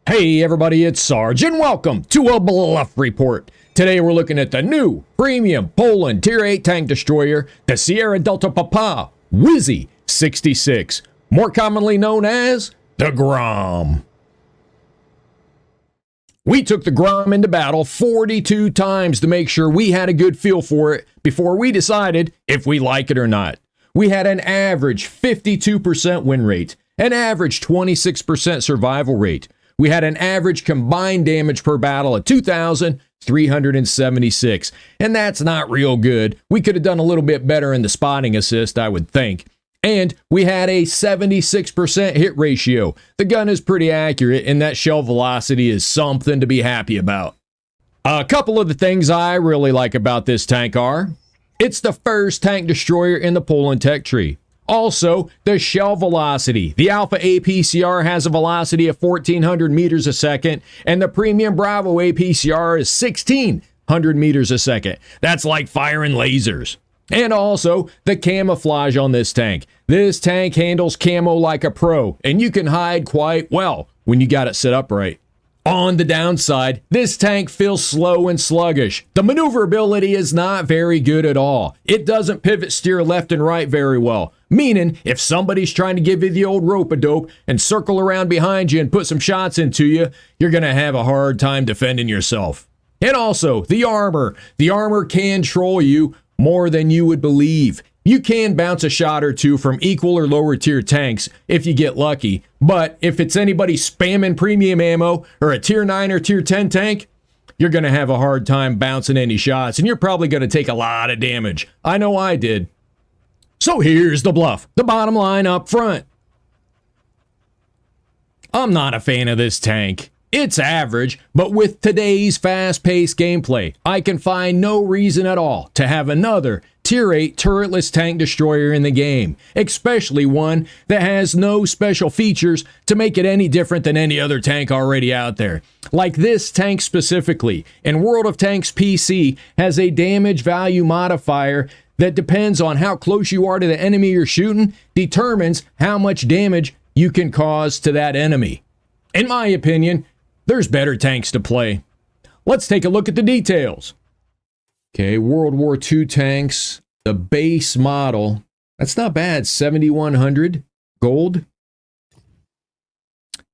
Hey everybody, it's Sarge and welcome to a Bluff Report. Today we're looking at the new premium Poland Tier 8 tank destroyer, the Sierra Delta Papa wotc 66, more commonly known as the Grom. We took the Grom into battle 42 times to make sure we had a good feel for it before we decided if we like it or not. We had an average 52% win rate, an average 26% survival rate. We had an average combined damage per battle of 2,376, and that's not real good. We could have done a little bit better in the spotting assist, I would think. And we had a 76% hit ratio. The gun is pretty accurate, and that shell velocity is something to be happy about. A couple of the things I really like about this tank are, it's the first tank destroyer in the Poland tech tree. Also, the shell velocity. The Alpha APCR has a velocity of 1,400 meters a second, and the Premium Bravo APCR is 1,600 meters a second. That's like firing lasers. And also, the camouflage on this tank. This tank handles camo like a pro, and you can hide quite well when you got it set up right. On the downside, this tank feels slow and sluggish. The maneuverability is not very good at all. It doesn't pivot steer left and right very well. Meaning, if somebody's trying to give you the old rope-a-dope and circle around behind you and put some shots into you, you're going to have a hard time defending yourself. And also, the armor. The armor can troll you more than you would believe. You can bounce a shot or two from equal or lower tier tanks if you get lucky, but if it's anybody spamming premium ammo or a tier 9 or tier 10 tank, you're going to have a hard time bouncing any shots, and you're probably going to take a lot of damage. I know I did. So here's the bluff, the bottom line up front. I'm not a fan of this tank. It's average, but with today's fast-paced gameplay, I can find no reason at all to have another Tier 8 turretless tank destroyer in the game, especially one that has no special features to make it any different than any other tank already out there. Like this tank specifically, in World of Tanks PC, has a damage value modifier that depends on how close you are to the enemy you're shooting, determines how much damage you can cause to that enemy. In my opinion, there's better tanks to play. Let's take a look at the details. Okay, World War II tanks, the base model. That's not bad, 7,100 gold.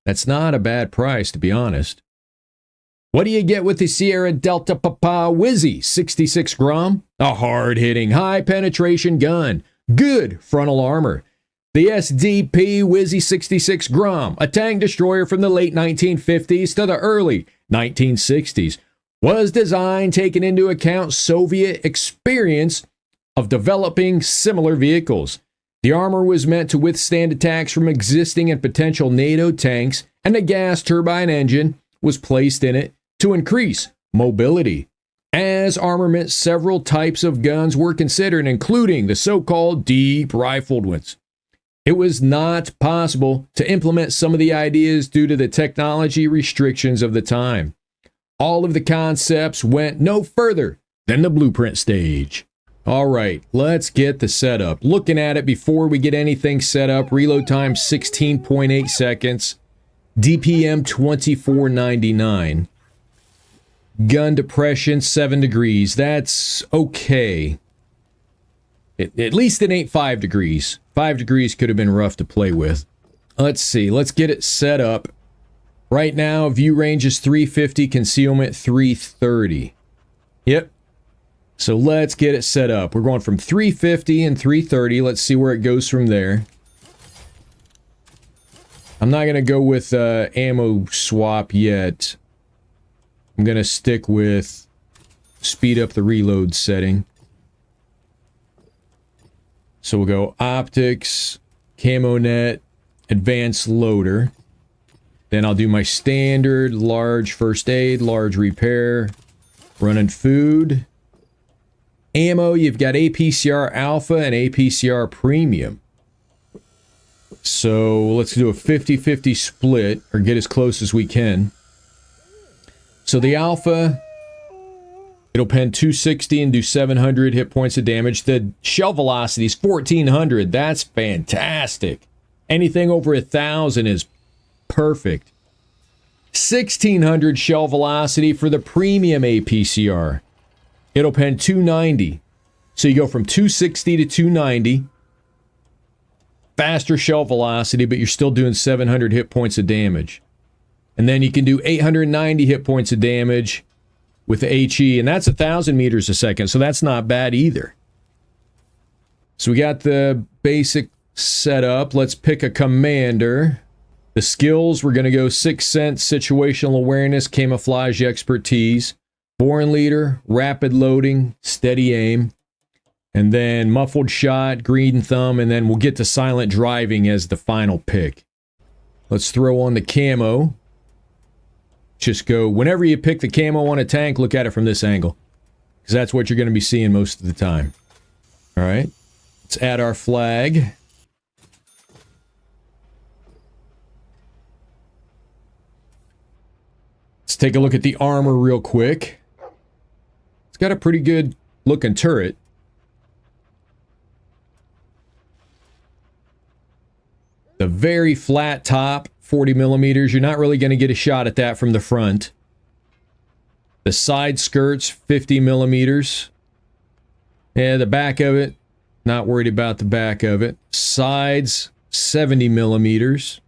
That's not a bad price, to be honest. What do you get with the Sierra Delta Papa wotc 66 Grom? A hard-hitting, high-penetration gun. Good frontal armor. The SDP wotc 66 Grom, a tank destroyer from the late 1950s to the early 1960s, was designed taking into account Soviet experience of developing similar vehicles. The armor was meant to withstand attacks from existing and potential NATO tanks, and a gas turbine engine was placed in it to increase mobility. As armament, several types of guns were considered, including the so-called deep rifled ones. It was not possible to implement some of the ideas due to the technology restrictions of the time. All of the concepts went no further than the blueprint stage. All right, let's get the setup. Looking at it before we get anything set up, reload time 16.8 seconds, DPM 2499, gun depression 7 degrees. That's okay. At least it ain't 5 degrees. 5 degrees could have been rough to play with. Let's see. Let's get it set up. Right now, view range is 350, concealment 330. Yep. So let's get it set up. We're going from 350 and 330. Let's see where it goes from there. I'm not going to go with ammo swap yet. I'm going to stick with speed up the reload setting. So we'll go optics, camo net, advanced loader. Then I'll do my standard, large first aid, large repair, running food. Ammo, you've got APCR Alpha and APCR Premium. So let's do a 50-50 split, or get as close as we can. So the Alpha, it'll pen 260 and do 700 hit points of damage. The shell velocity is 1,400. That's fantastic. Anything over 1,000 is perfect. 1600 shell velocity for the premium APCR. It'll pen 290. So you go from 260 to 290. Faster shell velocity, but you're still doing 700 hit points of damage. And then you can do 890 hit points of damage with the HE, and that's 1,000 meters a second, so that's not bad either. So we got the basic setup. Let's pick a commander. The skills, we're going to go 6th Sense, Situational Awareness, Camouflage Expertise, Born Leader, Rapid Loading, Steady Aim, and then Muffled Shot, Green Thumb, and then we'll get to Silent Driving as the final pick. Let's throw on the camo. Just go, whenever you pick the camo on a tank, look at it from this angle, because that's what you're going to be seeing most of the time. All right, let's add our flag. Let's take a look at the armor real quick. It's got a pretty good looking turret. The very flat top, 40 millimeters. You're not really going to get a shot at that from the front. The side skirts, 50 millimeters. Yeah, the back of it, not worried about the back of it. Sides, 70 millimeters.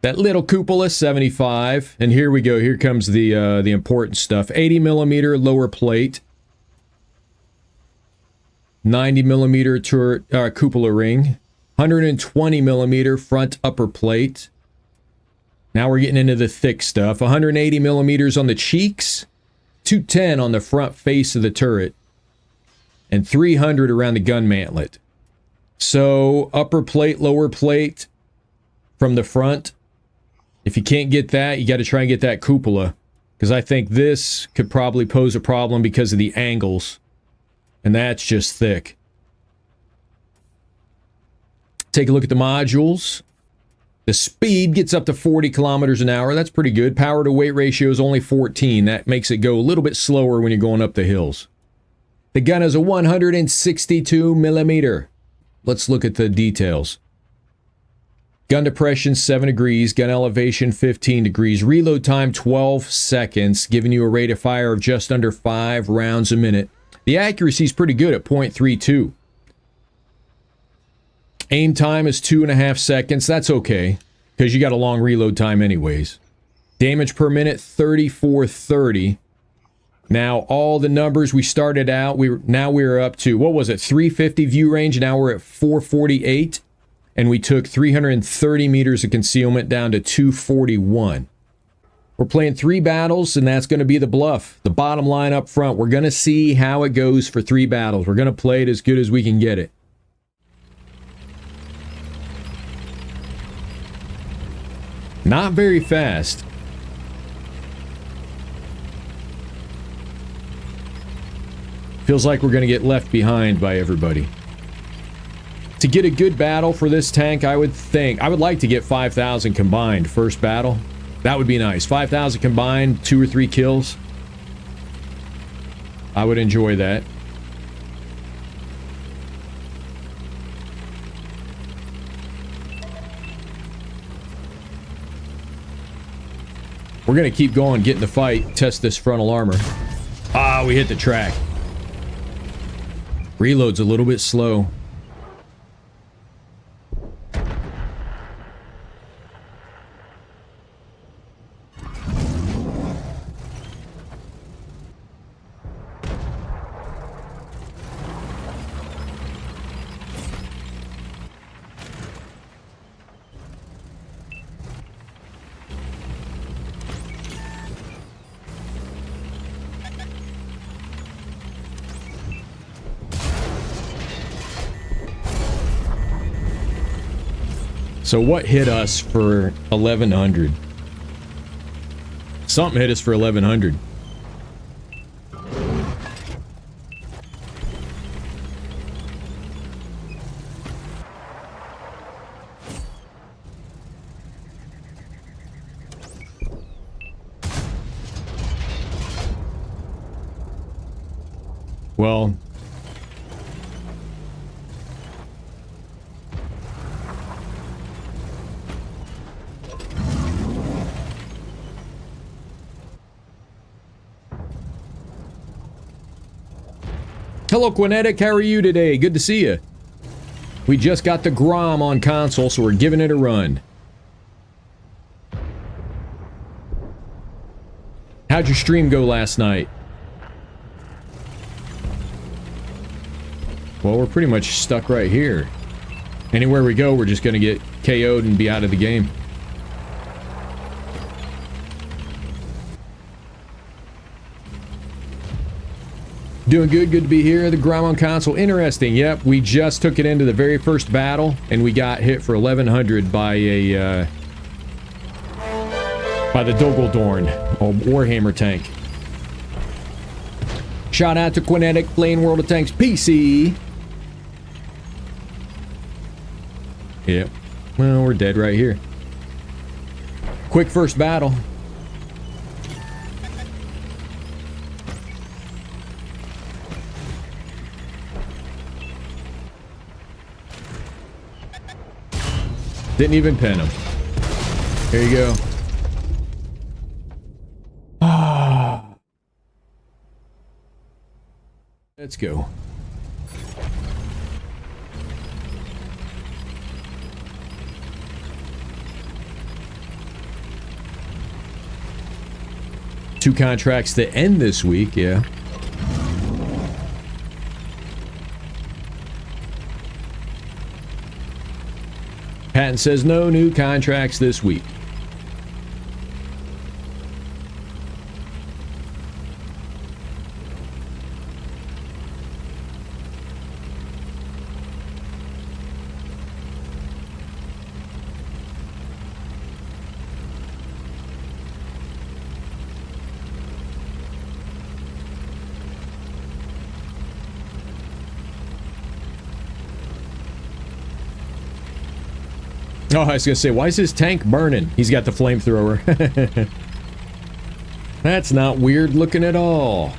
That little cupola, 75. And here we go. Here comes the important stuff. 80 millimeter lower plate. 90 millimeter turret, cupola ring. 120 millimeter front upper plate. Now we're getting into the thick stuff. 180 millimeters on the cheeks. 210 on the front face of the turret. And 300 around the gun mantlet. So upper plate, lower plate from the front. If you can't get that, you got to try and get that cupola. Because I think this could probably pose a problem because of the angles. And that's just thick. Take a look at the modules. The speed gets up to 40 kilometers an hour. That's pretty good. Power to weight ratio is only 14. That makes it go a little bit slower when you're going up the hills. The gun is a 162 millimeter. Let's look at the details. Gun depression 7 degrees. Gun elevation 15 degrees. Reload time 12 seconds, giving you a rate of fire of just under 5 rounds a minute. The accuracy is pretty good at 0.32. Aim time is 2.5 seconds. That's okay, because you got a long reload time anyways. Damage per minute, 3430. Now, all the numbers we started out, we're up to, what was it, 350 view range. Now we're at 448. And we took 330 meters of concealment down to 241. We're playing 3 battles, and that's going to be the bluff. The bottom line up front. We're going to see how it goes for 3 battles. We're going to play it as good as we can get it. Not very fast. Feels like we're going to get left behind by everybody. To get a good battle for this tank, I would like to get 5,000 combined first battle. That would be nice. 5,000 combined, 2 or 3 kills. I would enjoy that. We're going to keep going, get in the fight, test this frontal armor. Ah, we hit the track. Reload's a little bit slow. So what hit us for 1100? Something hit us for 1100. Well, Hello, Quinetic. How are you today? Good to see you. We just got the Grom on console, so we're giving it a run. How'd your stream go last night? Well, we're pretty much stuck right here. Anywhere we go, we're just gonna get KO'd and be out of the game. Doing good, good to be here. The Grom on console, interesting. Yep, we just took it into the very first battle, and we got hit for 1100 by a, by the Dogeldorn, a Warhammer tank. Shout out to Quinetic, playing World of Tanks PC. Yep, well, we're dead right here. Quick first battle. Didn't even pin him. There you go. Ah. Let's go. Two contracts to end this week, yeah. Patton says no new contracts this week. Oh, I was gonna say, why is his tank burning? He's got the flamethrower. That's not weird looking at all.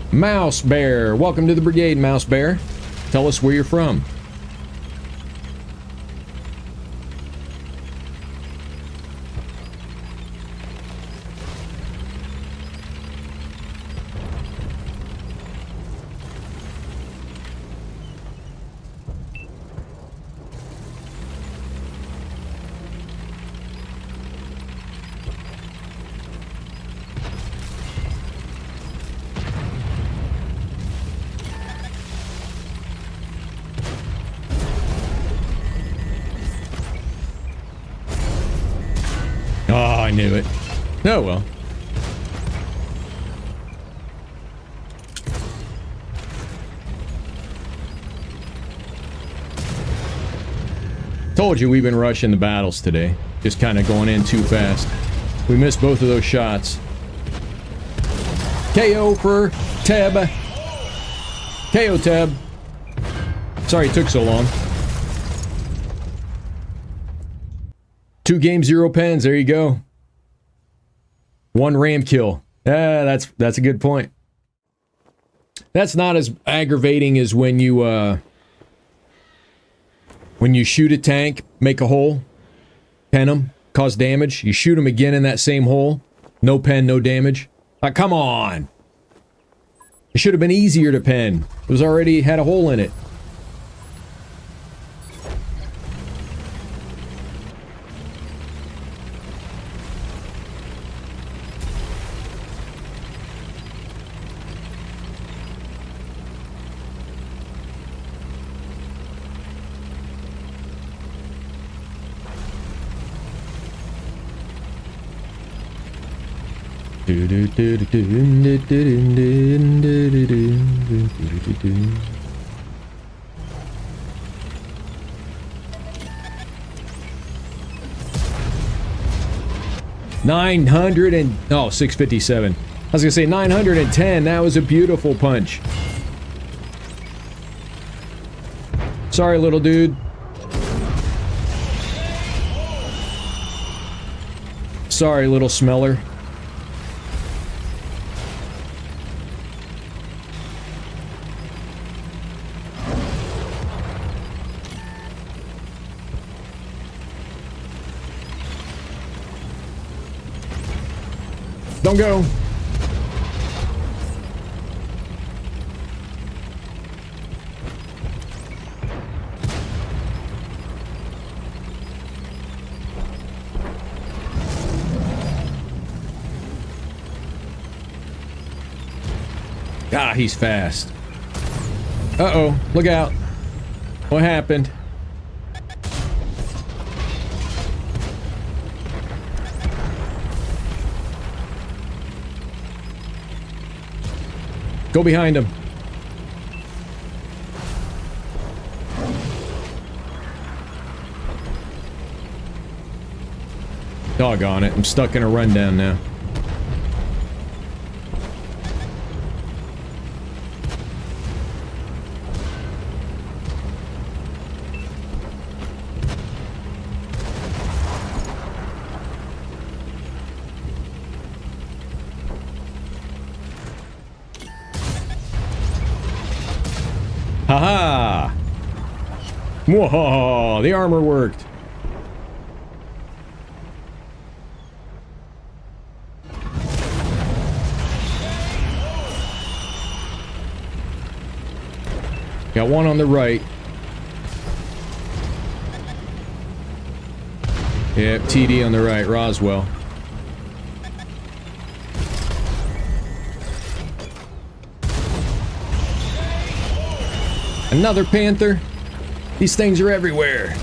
Mouse Bear, welcome to the brigade, Mouse Bear. Tell us where you're from. I knew it. Oh well. Told you we've been rushing the battles today. Just kind of going in too fast. We missed both of those shots. KO for Teb. KO Teb. Sorry it took so long. 2 games, 0 pens. There you go. 1 ram kill. That's a good point. That's not as aggravating as when you shoot a tank, make a hole, pen them, cause damage. You shoot them again in that same hole, no pen, no damage. Like, come on. It should have been easier to pen. It was already had a hole in it. Oh, 657. I was gonna say 910. That was a beautiful punch. Sorry, little dude. Sorry, little smeller. Don't go. Ah, he's fast. Uh-oh, look out. What happened? Go behind him. Doggone it, I'm stuck in a rundown now. Haha! Whoa, the armor worked. Got one on the right. Yep, TD on the right, Roswell. Another Panther. These things are everywhere.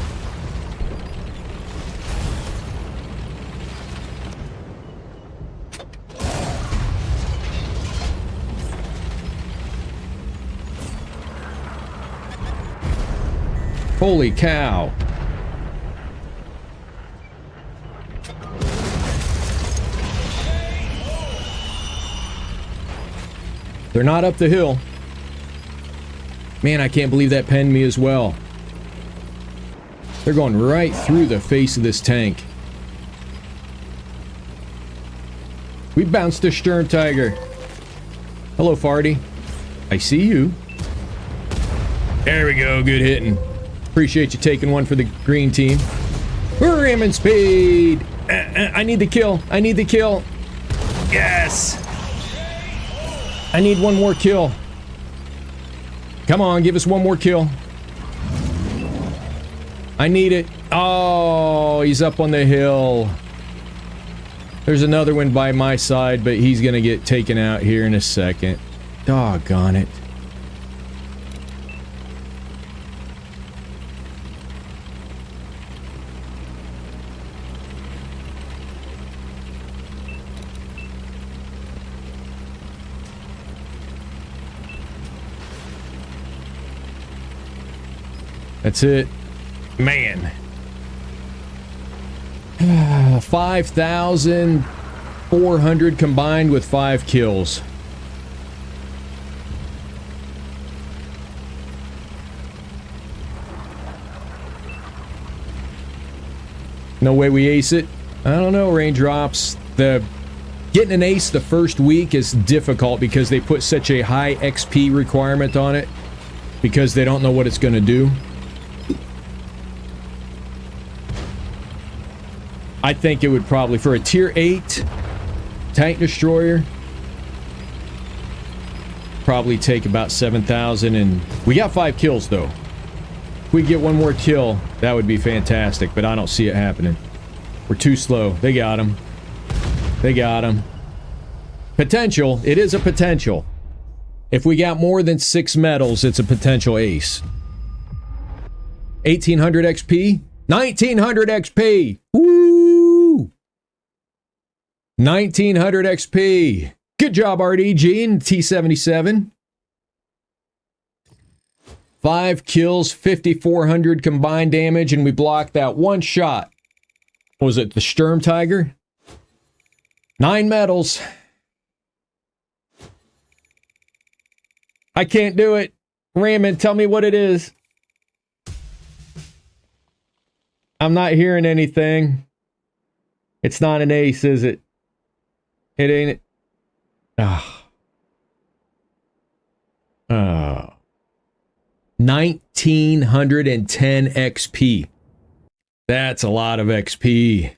Holy cow. They're not up the hill. Man, I can't believe that penned me as well. They're going right through the face of this tank. We bounced the Sturm Tiger. Hello, Farty. I see you. There we go, good hitting. Appreciate you taking one for the green team. We're ramming speed. I need the kill. I need the kill. Yes. I need one more kill. Come on, give us one more kill. I need it. Oh, he's up on the hill. There's another one by my side, but he's gonna get taken out here in a second. Doggone it. That's it. Man. 5,400 combined with 5 kills. No way we ace it. I don't know, Raindrops. Getting an ace the first week is difficult because they put such a high XP requirement on it because they don't know what it's going to do. I think it would probably, for a tier 8 tank destroyer, probably take about 7,000, and we got 5 kills though. If we get one more kill, that would be fantastic, but I don't see it happening. We're too slow. They got him. They got him. Potential. It is a potential. If we got more than 6 medals, it's a potential ace. 1,800 XP? 1,900 XP! Woo! 1,900 XP. Good job, RDG and T77. 5 kills, 5,400 combined damage, and we blocked that one shot. What was it, the Sturm Tiger? 9 medals. I can't do it. Raymond, tell me what it is. I'm not hearing anything. It's not an ace, is it? It ain't it. Ah. 1910 XP. That's a lot of XP.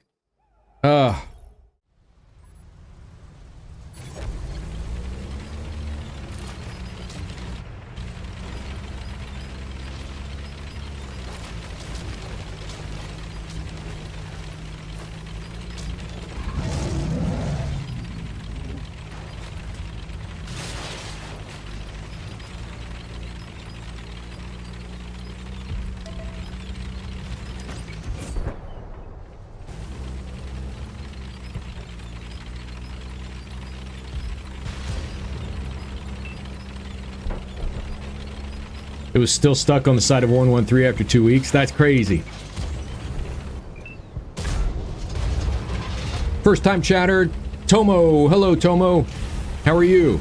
It was still stuck on the side of 113 after 2 weeks. That's crazy. First time chatter, Tomo. Hello, Tomo. How are you?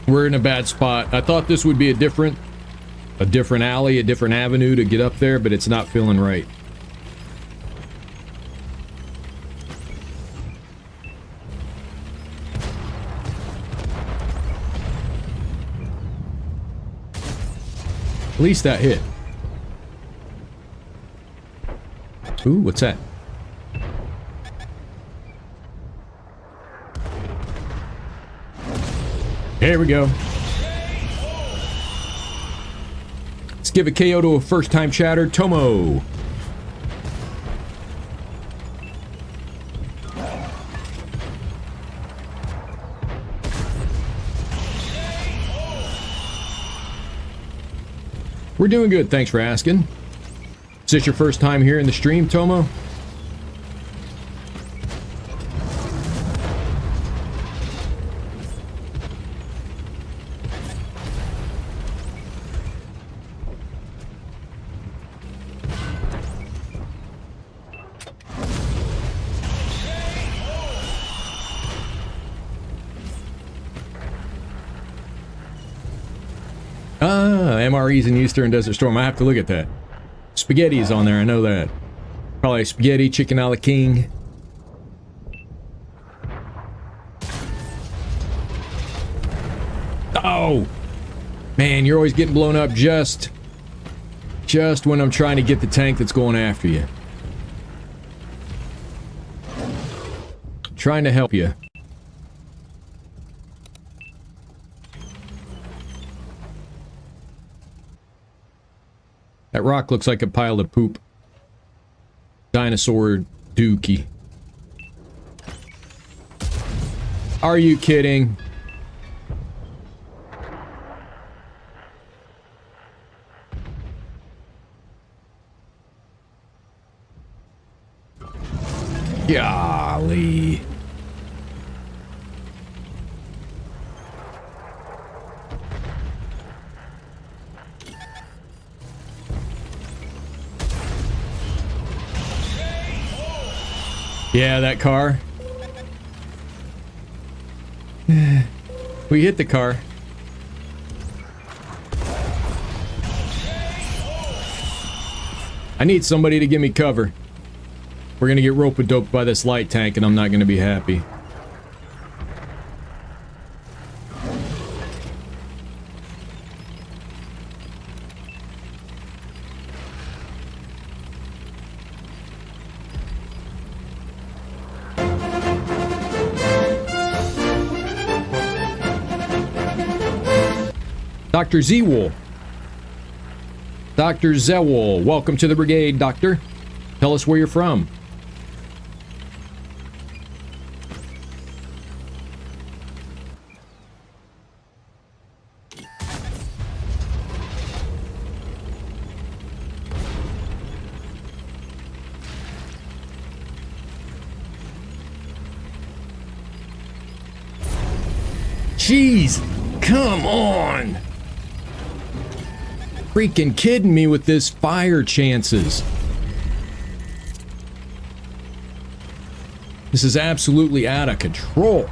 We're in a bad spot. I thought this would be a different alley, a different avenue to get up there, but it's not feeling right. At least that hit. Ooh, what's that? Here we go. Let's give a KO to a first-time chatter, Tomo. We're doing good, thanks for asking. Is this your first time here in the stream, Tomo? MREs in Eastern Desert Storm. I have to look at that. Spaghetti's on there, I know that. Probably spaghetti, chicken a la king. Oh! Man, you're always getting blown up just when I'm trying to get the tank that's going after you. Trying to help you. That rock looks like a pile of poop. Dinosaur dookie. Are you kidding? Golly. Yeah, that car. We hit the car. I need somebody to give me cover. We're gonna get rope-a-doped by this light tank and I'm not gonna be happy. Dr. Zewol. Dr. Zewol, welcome to the brigade, Doctor. Tell us where you're from. Jeez, come on. Freaking kidding me with this fire chances. This is absolutely out of control.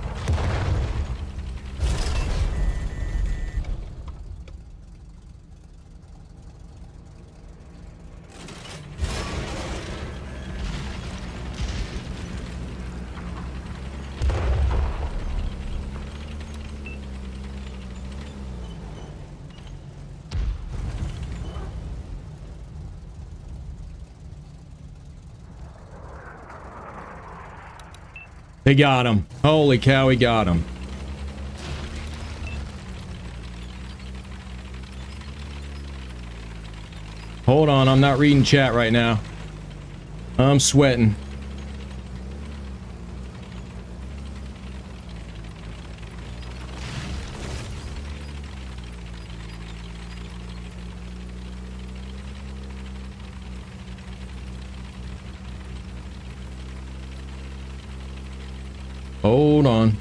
They got him. Holy cow, he got him. Hold on, I'm not reading chat right now. I'm sweating. Hold on.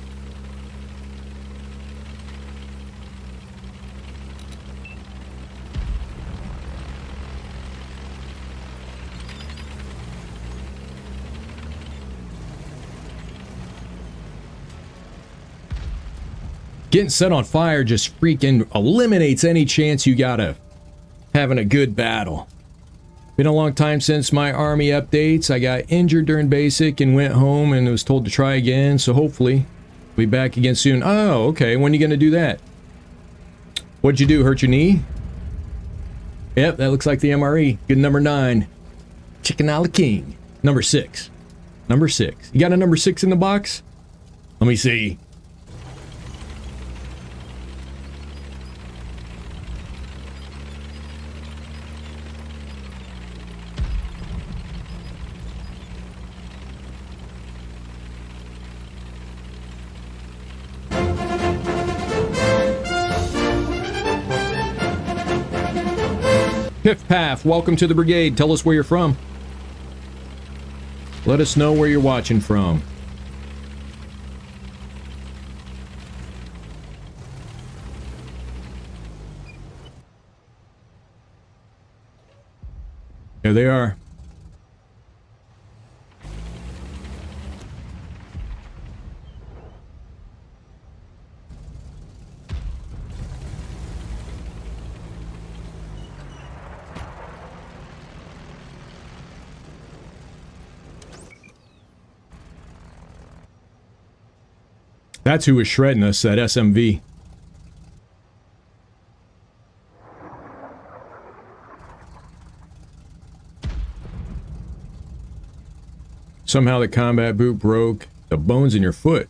Getting set on fire just freaking eliminates any chance you got of having a good battle. Been a long time since my army updates. I got injured during basic and went home and was told to try again, so hopefully we'll be back again soon. Oh, okay. When are you going to do that? What'd you do? Hurt your knee? Yep, that looks like the MRE. Good number 9. Chicken a la king. Number 6. Number 6. You got a number 6 in the box? Let me see. Piff Paff, welcome to the brigade. Tell us where you're from. Let us know where you're watching from. There they are. That's who was shredding us, that SMV. Somehow the combat boot broke the bones in your foot.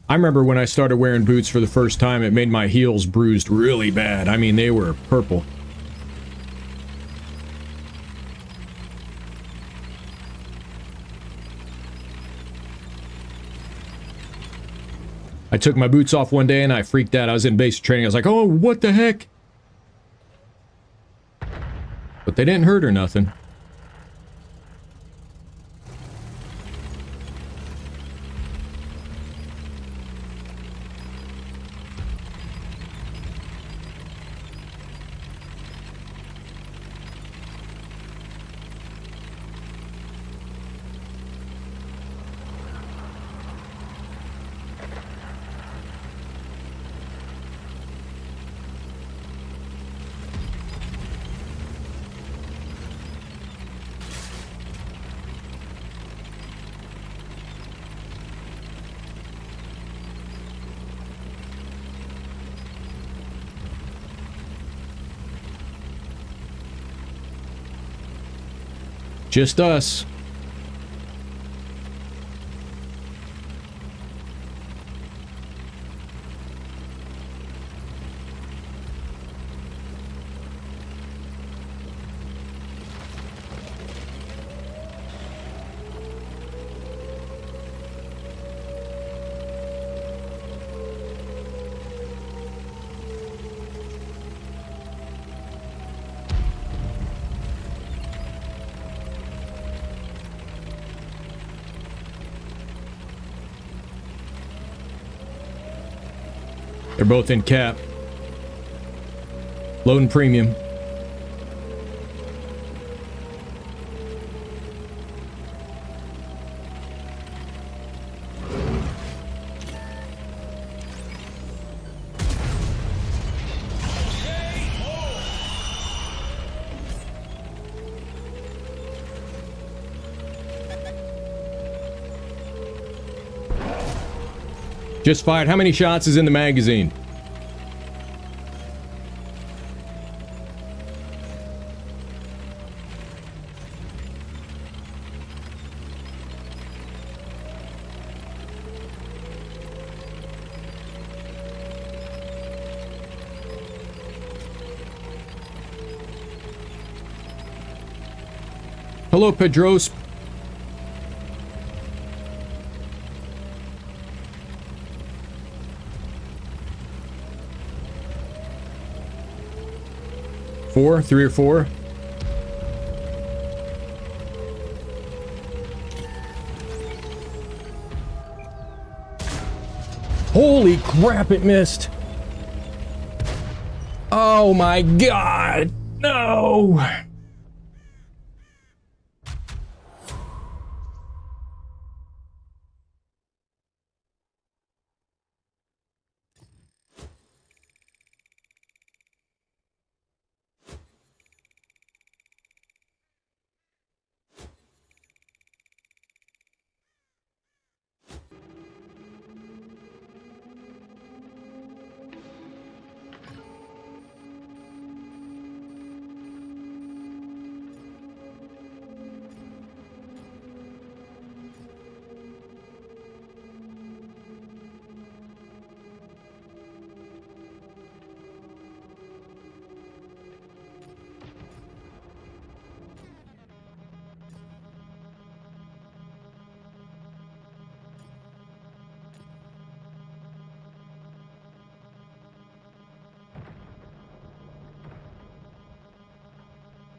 I remember when I started wearing boots for the first time, it made my heels bruised really bad. I mean, they were purple. I took my boots off one day and I freaked out. I was in basic training. I was like, oh, what the heck? But they didn't hurt or nothing. Just us. They're both in cap. Loading premium. Just fired. How many shots is in the magazine? Hello, Pedros. Four? 3 or 4? Holy crap, it missed! Oh my god! No!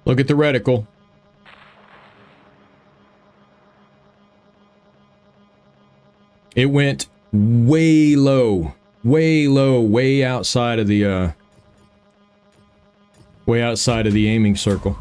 Look at the reticle. It went way low, way outside of the aiming circle.